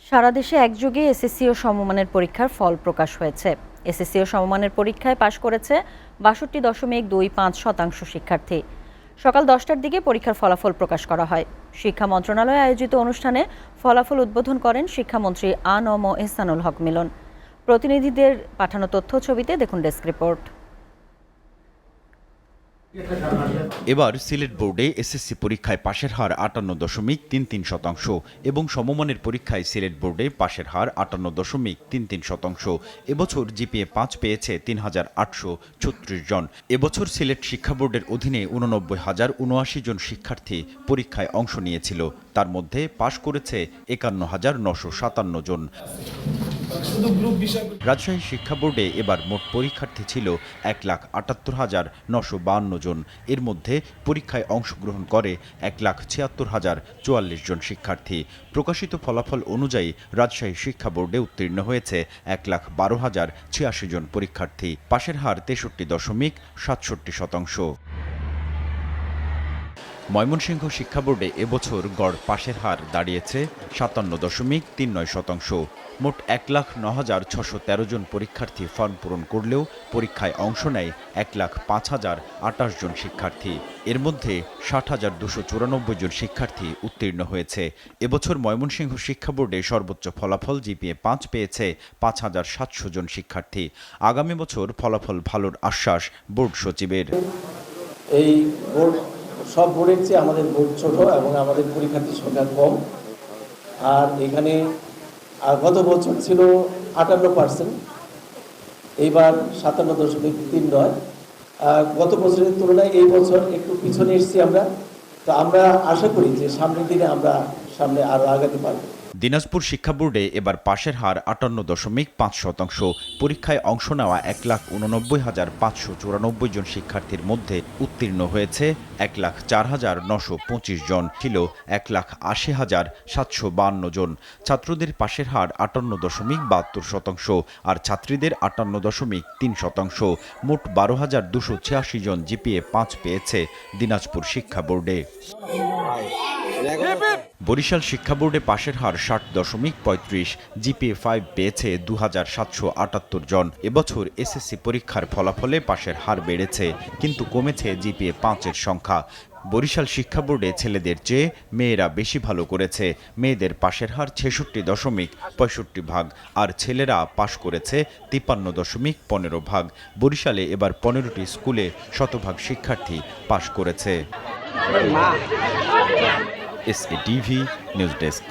সারা দেশে একযোগে এসএসসি ও সমমানের পরীক্ষার ফল প্রকাশ হয়েছে। এসএসসি ও সমমানের পরীক্ষায় পাশ করেছে ৬২.25% শিক্ষার্থী। সকাল ১০টার দিকে পরীক্ষার ফলাফল প্রকাশ করা হয়। শিক্ষা মন্ত্রণালয়ে আয়োজিত অনুষ্ঠানে ফলাফল উদ্বোধন করেন শিক্ষামন্ত্রী আ.ন.ম এহসানুল হক মিলন। প্রতিনিধিদের পাঠানো তথ্য ছবিতে দেখুন ডেস্ক রিপোর্ট। এবার সিলেট বোর্ডে এসএসসি পরীক্ষায় পাশের হার ৫৮.৩৩% এবং সমমানের পরীক্ষায় সিলেট বোর্ডে পাশের হার ৫৮.৩৩%। এবছর জিপিএ ৫ পেয়েছে ৩,৮৩৬ জন। এবছর সিলেট শিক্ষা বোর্ডের অধীনে ৮৯,০৭৯ জন শিক্ষার্থী পরীক্ষায় অংশ নিয়েছিল। তার মধ্যে পাশ করেছে ৫১,৯৫৭ জন। রাজশাহী শিক্ষা বোর্ডে এবার মোট পরীক্ষার্থী ছিল ১,৭৮,৯৫২ জন। এর মধ্যে পরীক্ষায় অংশগ্রহণ করে ১,৭৬,০৪৪ জন শিক্ষার্থী। প্রকাশিত ফলাফল অনুযায়ী রাজশাহী শিক্ষা বোর্ডে উত্তীর্ণ হয়েছে ১,১২,০৮৬ জন পরীক্ষার্থী। পাশের হার ৬৩.৬৭%। ময়মনসিংহ শিক্ষা বোর্ডে এবছর গড় পাশের হার দাঁড়িয়েছে ৫৭.৩৯%। মোট ১,০৯,৬১৩ জন পরীক্ষার্থী ফর্ম পূরণ করলেও পরীক্ষায় অংশ নেয় ১,০৫,০২৮ জন শিক্ষার্থী। এর মধ্যে ৬০,২৯৪ জন শিক্ষার্থী উত্তীর্ণ হয়েছে। এবছর ময়মনসিংহ শিক্ষা বোর্ডে সর্বোচ্চ ফলাফল জিপিএ ৫ পেয়েছে ৫,৭০০ জন শিক্ষার্থী। আগামী বছর ফলাফল ভালোর আশ্বাস বোর্ড সচিবের। এই বোর্ড সব বোর্ডের চেয়ে আমাদের বোর্ড ছোট এবং আমাদের পরীক্ষার্থীর সংখ্যা কম। আর এখানে গত বছর ছিল ৫৮%, এইবার ৫৭.৩৯। গত বছরের তুলনায় এই বছর একটু পিছনে এসেছি আমরা। তো আমরা আশা করি যে সামনের দিনে আমরা সামনে আরও আগাতে পারব। দিনাজপুর শিক্ষা বোর্ডে এবার পাশের হার ৫৮.৫%। পরীক্ষায় অংশ নেওয়া ১,৮৯,৫৯৪ জন শিক্ষার্থীর মধ্যে উত্তীর্ণ হয়েছে ১,০৪,৯২৫ জন, ছিল ১,৮০,৭৫২ জন। ছাত্রদের পাশের হার ৫৮.৭২% আর ছাত্রীদের ৫৮.৩%। মোট ১২,২৮৬ জন জিপিএ ৫ পেয়েছে দিনাজপুর শিক্ষা বোর্ডে। বরিশাল শিক্ষা বোর্ডে পাশের হার ৬০.৩৫, জিপিএ ৫ পেয়েছে ২,৭৭৮ জন। এবছর এসএসসি পরীক্ষার ফলাফলে পাশের হার বেড়েছে, কিন্তু কমেছে জিপিএ ৫-এর সংখ্যা। বরিশাল শিক্ষা বোর্ডে ছেলেদের চেয়ে মেয়েরা বেশি ভালো করেছে। মেয়েদের পাশের হার ৬৬.৬৫ আর ছেলেরা পাশ করেছে ৫৩.১৫। বরিশালে এবার ১৫টি স্কুলে শতভাগ শিক্ষার্থী পাশ করেছে। SATV news desk.